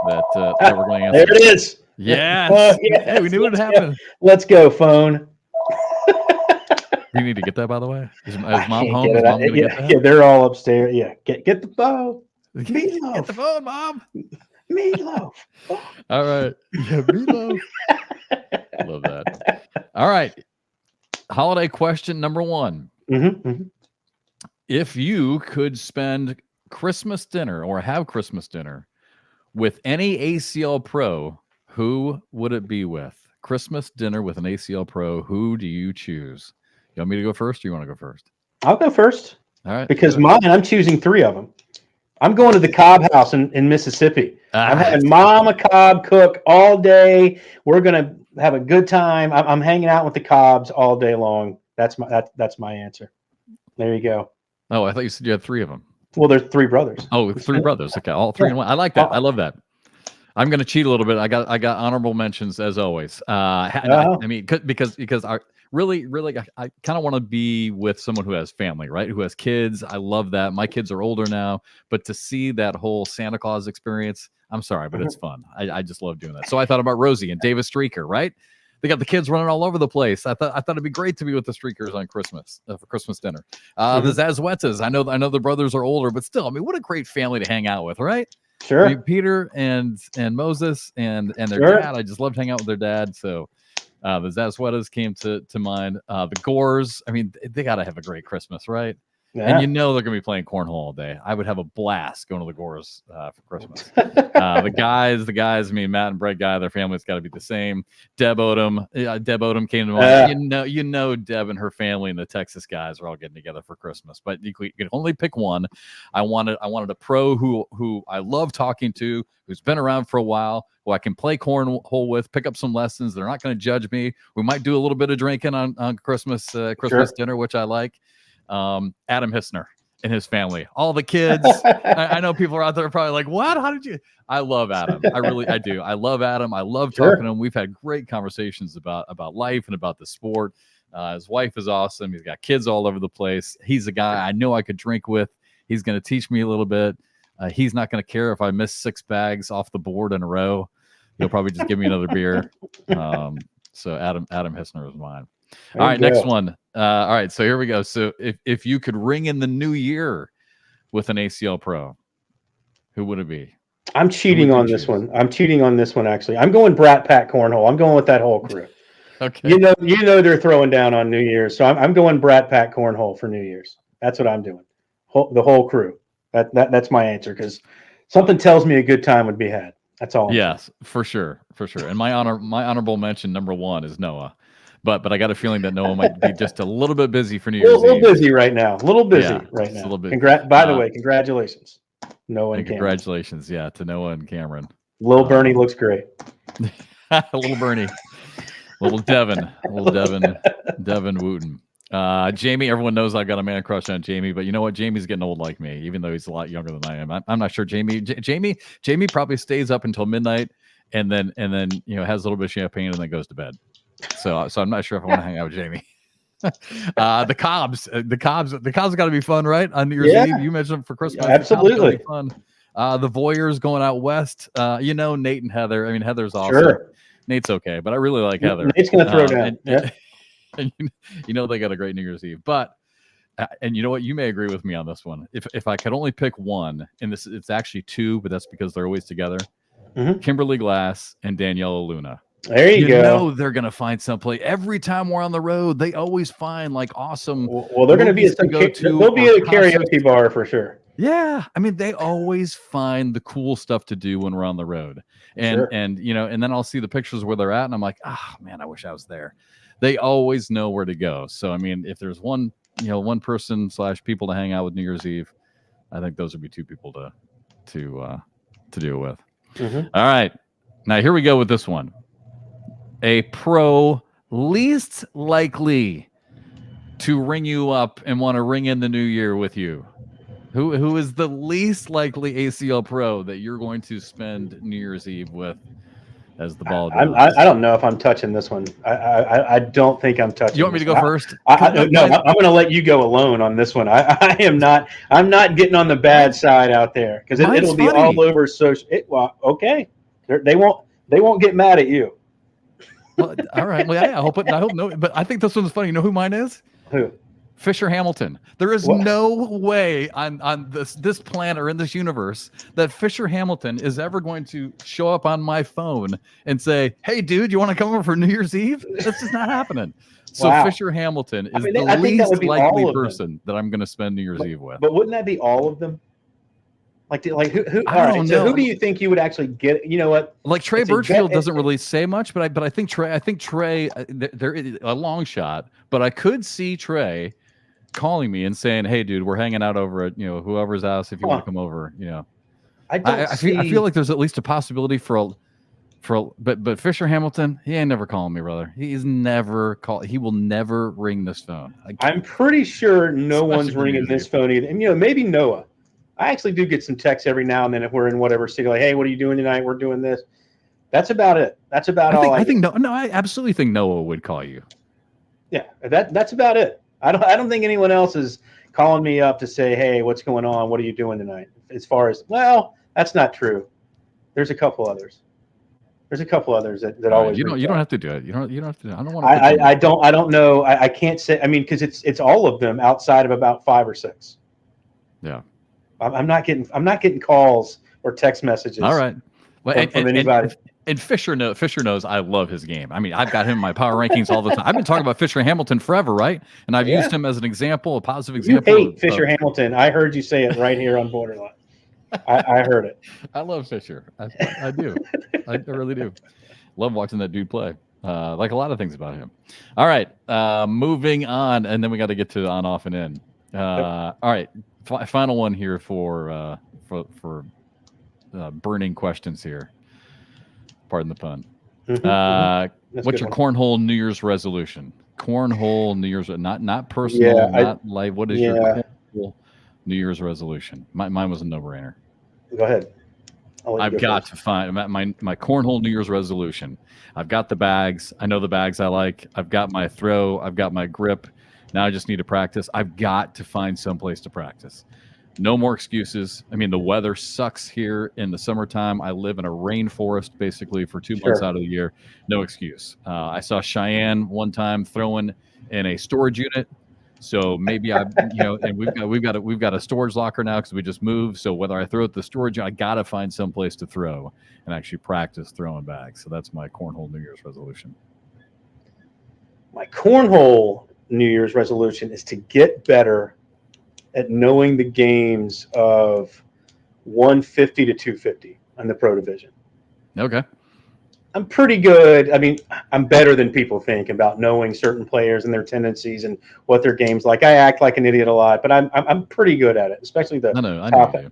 that we're going to answer. There it is. Yes. Oh, Hey, we knew it happened. Let's go, phone. Do you need to get that, by the way? Is I mom can't home? get Is it. mom going to get that? Yeah, they're all upstairs. Yeah, get the phone. Get Meatloaf. the phone, mom. Meatloaf. All right. Yeah, meatloaf. Love that. All right. Holiday question number 1. Mm-hmm, mm-hmm. If you could spend Christmas dinner or have Christmas dinner with any ACL pro, who would it be with? Christmas dinner with an ACL pro, who do you choose? You want me to go first or you want to go first? I'll go first. All right. Because mine, I'm choosing 3 of them. I'm going to the Cobb house in Mississippi. I'm having Mama Cobb cook all day. We're gonna have a good time. I'm hanging out with the Cobbs all day long. That's my answer. There you go. Oh, I thought you said you had 3 of them. Well, there's 3 brothers. Oh, 3 brothers. Okay, all 3 in one. I like that. I love that. I'm going to cheat a little bit. I got honorable mentions as always. I mean, because I really I kind of want to be with someone who has family, right? Who has kids. I love that. My kids are older now, but to see that whole Santa Claus experience, I'm sorry, but it's fun. I just love doing that. So I thought about Rosie and Davis Streaker, right? They got the kids running all over the place. I thought it'd be great to be with the Streakers on Christmas for Christmas dinner. The Zazwetas. I know the brothers are older, but still, I mean, what a great family to hang out with, right? Sure. I mean, Peter and Moses and their dad. I just loved hanging out with their dad. So the Zazwetas came to mind. The Gores. I mean, they got to have a great Christmas, right? Yeah. And you know they're going to be playing cornhole all day. I would have a blast going to the Gores for Christmas. The guys. I mean, Matt and Brett Guy, their family's got to be the same. Deb Odom came to mind. You know, Deb and her family and the Texas guys are all getting together for Christmas. But you can only pick one. I wanted a pro who I love talking to, who's been around for a while, who I can play cornhole with, pick up some lessons. They're not going to judge me. We might do a little bit of drinking on Christmas dinner, which I like. Adam Hissner and his family, all the kids. I know people are out there probably like, what? How did you? I love Adam. I do. I love Adam. I love talking to him. We've had great conversations about life and about the sport. His wife is awesome. He's got kids all over the place. He's a guy I know I could drink with. He's going to teach me a little bit. He's not going to care if I miss 6 bags off the board in a row. He'll probably just give me another beer. So Adam Hissner is mine. All right, next one. All right, so here we go. So if you could ring in the new year with an ACL pro, who would it be? I'm cheating on this one. Actually. I'm going Brat Pack Cornhole. I'm going with that whole crew. Okay. You know they're throwing down on New Year's, so I'm going Brat Pack Cornhole for New Year's. That's what I'm doing. The whole crew. That's my answer because something tells me a good time would be had. That's all. Yes, for sure. And my honorable mention number 1 is Noah. But I got a feeling that Noah might be just a little bit busy for New Year's Eve. A little busy right now. A little busy right now. By the way, congratulations, Noah and Cameron. Congratulations, to Noah and Cameron. Little Bernie looks great. Little Bernie. Little Devin Wooten. Jamie, everyone knows I got a man crush on Jamie, but you know what? Jamie's getting old like me, even though he's a lot younger than I am. I'm not sure Jamie probably stays up until midnight and then has a little bit of champagne and then goes to bed. So I'm not sure if I want to hang out with Jamie. The Cobbs got to be fun, right? On New Year's Eve, you mentioned for Christmas. Yeah, absolutely fun. The Voyeurs going out west. Nate and Heather. I mean, Heather's awesome. Sure. Nate's okay, but I really like Heather. Nate's going to throw down. And they got a great New Year's Eve. But and you know what? You may agree with me on this one. If I could only pick one, and it's actually 2, but that's because they're always together. Kimberly Glass and Daniela Luna. There you go. You know they're going to find someplace. Every time we're on the road, they always find like awesome. Well, they're going to be at they'll be at a karaoke bar for sure. Yeah, I mean they always find the cool stuff to do when we're on the road, and then I'll see the pictures where they're at, and I'm like, man, I wish I was there. They always know where to go. So I mean, if there's one person / people to hang out with New Year's Eve, I think those would be 2 people to do it with. All right, now here we go with this one. A pro least likely to ring you up and want to ring in the new year with you. Who is the least likely ACL pro that you're going to spend New Year's Eve with? as the ball I does. don't know if I'm touching this one. I don't think I'm touching. You want me to go first? No, I'm going to let you go alone on this one. I am not. I'm not getting on the bad side out there because it'll be funny. all over social. Well, okay, they won't get mad at you. Well, all right. Well, yeah, I hope no. But I think this one's funny. You know who mine is? Who? Fisher Hamilton. There is no way on this planet or in this universe that Fisher Hamilton is ever going to show up on my phone and say, "Hey, dude, you want to come over for New Year's Eve?" That's just not happening. So Wow. Fisher Hamilton is the I think that would least be likely person that I'm going to spend New Year's Eve with. But wouldn't that be all of them? Like who? I don't know. So who do you think you would actually get? You know what? Like Trey Birchfield doesn't really say much, but I think Trey. There is a long shot, but I could see Trey calling me and saying, "Hey, dude, we're hanging out over at whoever's house. If you want to come over, I feel like there's at least a possibility but Fisher Hamilton, he ain't never calling me, brother. He's never call. He will never ring this phone. I'm pretty sure no one's ringing this phone either. And maybe Noah. I actually do get some texts every now and then if we're in whatever city, like, "Hey, what are you doing tonight? We're doing this." That's about it. That's about all. I think I absolutely think Noah would call you. Yeah, that's about it. I don't think anyone else is calling me up to say, "Hey, what's going on? What are you doing tonight?" As far as, well, that's not true. There's a couple others. that always. You don't have to do it. You don't have to. I don't want to. I don't know. I can't say. I mean, because it's all of them outside of about 5 or 6. Yeah. I'm not getting calls or text messages. All right. Well, from anybody. And Fisher knows I love his game. I mean, I've got him in my power rankings all the time. I've been talking about Fisher Hamilton forever, right? And I've used him as an example, a positive example. You hate Fisher Hamilton. I heard you say it right here on BoarderLine. I heard it. I love Fisher. I do. I really do. Love watching that dude play. Like a lot of things about him. All right. Moving on, and then we got to get to on, off, and in. All right. Final one here for burning questions here. Pardon the pun. What's your cornhole New Year's resolution? Cornhole New Year's, not personal, not life. What is your cornhole New Year's resolution? Mine was a no-brainer. Go ahead. I've got to find my cornhole New Year's resolution. I've got the bags. I know the bags I like. I've got my throw. I've got my grip. Now I just need to practice. I've got to find someplace to practice. No more excuses. I mean, the weather sucks here in the summertime. I live in a rainforest basically for 2 months out of the year. No excuse. I saw Cheyenne one time throwing in a storage unit. So maybe and we've got a storage locker now because we just moved. So whether I throw at the storage, I got to find someplace to throw and actually practice throwing bags. So that's my cornhole New Year's resolution. My cornhole New Year's resolution is to get better at knowing the games of 150 to 250 on the pro division. Okay. I'm pretty good. I mean, I'm better than people think about knowing certain players and their tendencies and what their game's like. I act like an idiot a lot, but I'm pretty good at it, especially the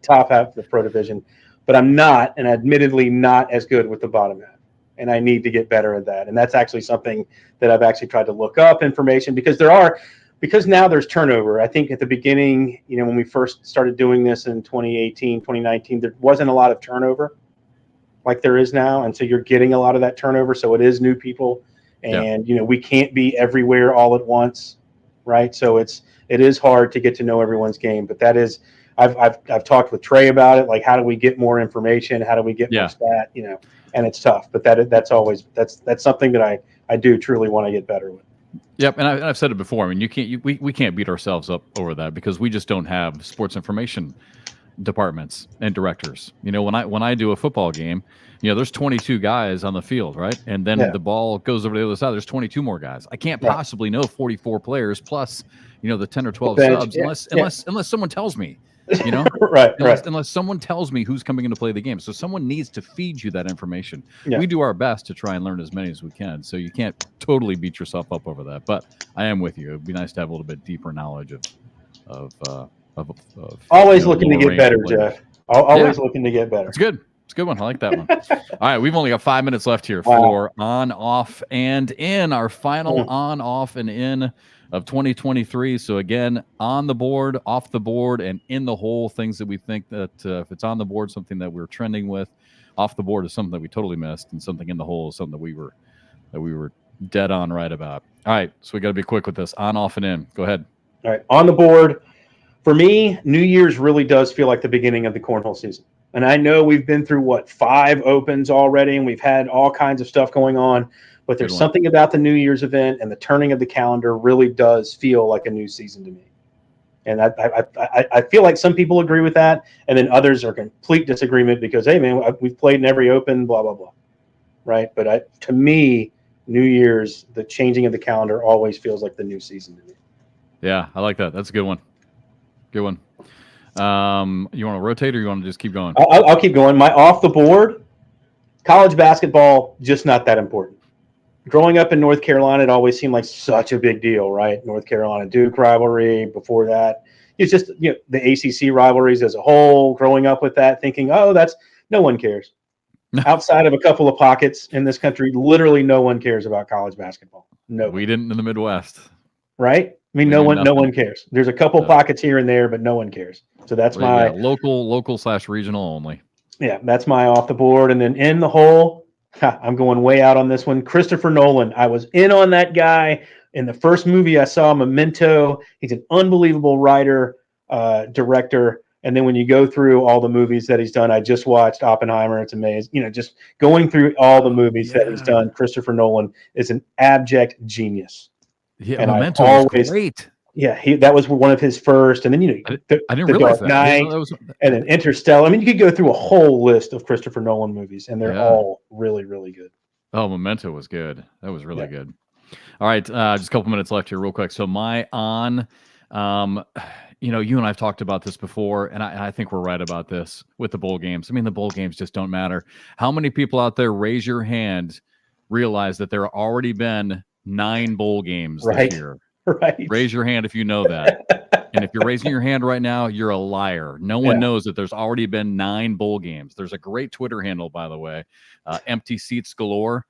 top half of the pro division. But I'm not, and admittedly not as good with the bottom half. And I need to get better at that. And that's actually something that I've actually tried to look up information because now there's turnover. I think at the beginning, when we first started doing this in 2018, 2019, there wasn't a lot of turnover like there is now. And so you're getting a lot of that turnover. So it is new people. And, we can't be everywhere all at once. Right. So it is hard to get to know everyone's game. But that is, I've talked with Trey about it. Like, how do we get more information? How do we get more stat? And it's tough. But that's something that I do truly want to get better with. Yep, and I've said it before. I mean, we can't beat ourselves up over that because we just don't have sports information departments and directors. When I do a football game, there's 22 guys on the field, right? And then the ball goes over to the other side. There's 22 more guys. I can't possibly know 44 players plus, the 10 or 12 subs unless someone tells me. Unless someone tells me who's coming in to play the game. So someone needs to feed you that information. We do our best to try and learn as many as we can. So you can't totally beat yourself up over that. But I am with you. It'd be nice to have a little bit deeper knowledge of always looking to get better, Jeff. Always looking to get better. It's good. It's a good one. I like that one. All right. We've only got 5 minutes left here for on, off, and in. Our final on, off, and in of 2023. So again, on the board, off the board, and in the hole, things that we think that if it's on the board, something that we're trending with. off the board is something that we totally missed, and something in the hole is something that we were dead on right about. All right, so we got to be quick with this. On, off, and in. Go ahead. All right, on the board. For me, New Year's really does feel like the beginning of the cornhole season. And I know we've been through, 5 opens already, and we've had all kinds of stuff going on. But there's something about the New Year's event and the turning of the calendar really does feel like a new season to me. And I feel like some people agree with that, and then others are complete disagreement because, hey, man, we've played in every open, blah, blah, blah. Right? But to me, New Year's, the changing of the calendar always feels like the new season to me. Yeah, I like that. That's a good one. Good one. You want to rotate or you want to just keep going? I'll keep going. My off the board, college basketball, just not that important. Growing up in North Carolina, it always seemed like such a big deal, right? North Carolina Duke rivalry. Before that, it's just the ACC rivalries as a whole. Growing up with that, thinking, oh, that's no one cares. Outside of a couple of pockets in this country, literally no one cares about college basketball. No, we didn't in the Midwest, right? I mean, no one cares. There's a couple pockets here and there, but no one cares. So that's my local/regional only. Yeah, that's my off the board. And then in the hole, I'm going way out on this one. Christopher Nolan. I was in on that guy in the first movie I saw, Memento. He's an unbelievable writer, director. And then when you go through all the movies that he's done, I just watched Oppenheimer. It's amazing. Just going through all the movies that he's done, Christopher Nolan is an abject genius. Yeah, and Memento was great. Yeah, that was one of his first. And then, I didn't realize Dark Knight, and then Interstellar. I mean, you could go through a whole list of Christopher Nolan movies, and they're all really, really good. Oh, Memento was good. That was really good. All right, just a couple minutes left here real quick. So my on, you and I've talked about this before, and I think we're right about this with the bowl games. I mean, the bowl games just don't matter. How many people out there, raise your hand, realize that there have already been 9 bowl games this year? Right. Raise your hand if you know that. And if you're raising your hand right now, you're a liar. No one knows that there's already been 9 bowl games. There's a great Twitter handle, by the way, empty seats galore.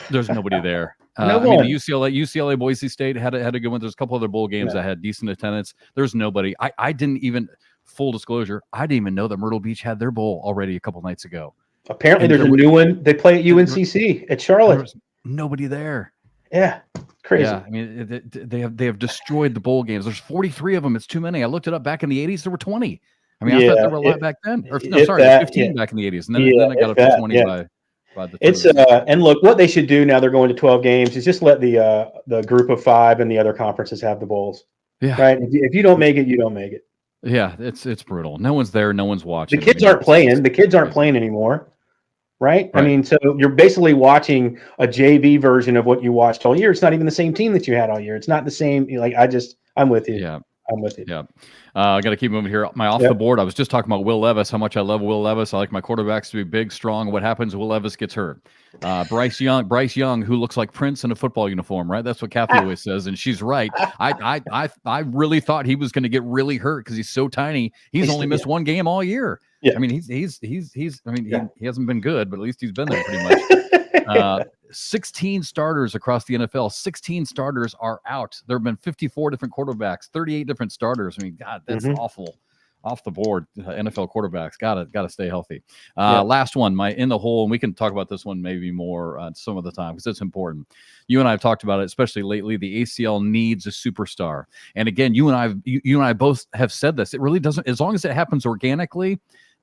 There's nobody there. No I mean, the UCLA Boise State had a good one. There's a couple other bowl games that had decent attendance. There's nobody. I didn't even, full disclosure, I didn't even know that Myrtle Beach had their bowl already a couple nights ago. Apparently, there's a new one. They play at UNCC at Charlotte. There was nobody there. Yeah. Crazy. Yeah, I mean, they have destroyed the bowl games. There's 43 of them. It's too many. I looked it up. Back in the 80s, there were 20. I mean, I thought there were a lot back then. Or, no, sorry, 15 back in the 80s, and then I got up to 20 by the. It's and look, what they should do now, they're going to 12 games, is just let the group of 5 and the other conferences have the bowls. Yeah. Right. If you don't make it, you don't make it. Yeah, it's brutal. No one's there. No one's watching. The kids aren't playing. The kids aren't playing anymore. Right? I mean, so you're basically watching a JV version of what you watched all year. It's not even the same team that you had all year. It's not the same. I'm with you. Yeah. I'm with you. Yeah. I got to keep moving here. My off the board, I was just talking about Will Levis, how much I love Will Levis. I like my quarterbacks to be big, strong. What happens? Will Levis gets hurt. Bryce Young, who looks like Prince in a football uniform, right? That's what Kathy always says, and she's right. I really thought he was going to get really hurt because he's so tiny. He's only missed 1 game all year. Yeah. I mean, he's I mean, he hasn't been good, but at least he's been there pretty much. 16 starters across the NFL. 16 starters are out. There have been 54 different quarterbacks, 38 different starters. I mean, God, that's awful. Off the board, NFL quarterbacks gotta stay healthy. Last one, my in the hole, and we can talk about this one maybe more some of the time because it's important. You and I have talked about it, especially lately. The ACL needs a superstar, and again, you and I both have said this. It really doesn't, as long as it happens organically.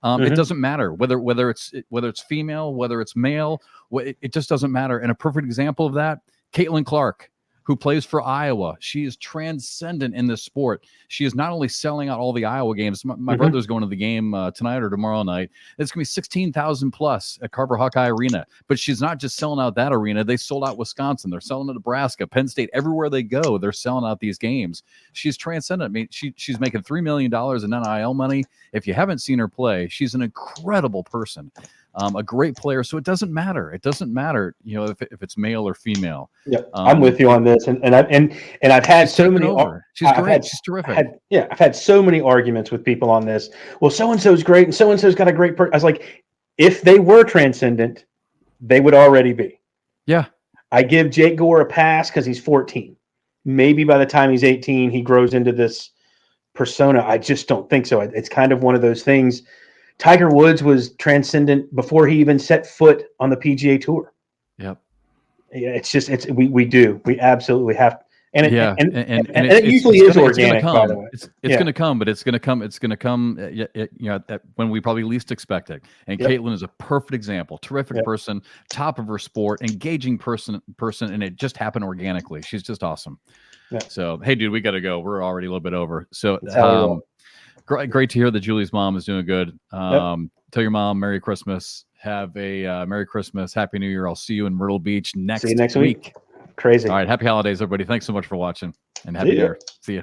It doesn't matter whether it's female, whether it's male. It just doesn't matter. And a perfect example of that, Caitlin Clark, who plays for Iowa. She is transcendent in this sport. She is not only selling out all the Iowa games. My brother's going to the game tonight or tomorrow night. It's going to be 16,000 plus at Carver Hawkeye Arena. But she's not just selling out that arena. They sold out Wisconsin. They're selling out Nebraska, Penn State. Everywhere they go, they're selling out these games. She's transcendent. I mean, she's making $3 million in NIL money. If you haven't seen her play, she's an incredible person. A great player, so it doesn't matter. It doesn't matter, if it's male or female. Yeah, I'm with you on this, and I've had so many. She's great. She's terrific. I've had so many arguments with people on this. Well, so and so's great, and so and so's got a great. I was like, if they were transcendent, they would already be. Yeah, I give Jake Gore a pass because he's 14. Maybe by the time he's 18, he grows into this persona. I just don't think so. It's kind of one of those things. Tiger Woods was transcendent before he even set foot on the PGA Tour. Yep. Yeah, it's just we absolutely have, and Yeah, and it usually is organic, by the way. It's gonna come, but it's gonna come when we probably least expect it. And Yep. Caitlin is a perfect example. Terrific Yep. person, top of her sport, engaging person, and it just happened organically. She's just awesome. Yep. So hey, dude, we got to go. We're already a little bit over. So great to hear that Julie's mom is doing good. Tell your mom Merry Christmas. Have a Merry Christmas, Happy New Year. I'll see you in Myrtle Beach next week. Crazy. All right, happy holidays, everybody. Thanks so much for watching, and Happy New Year. See ya.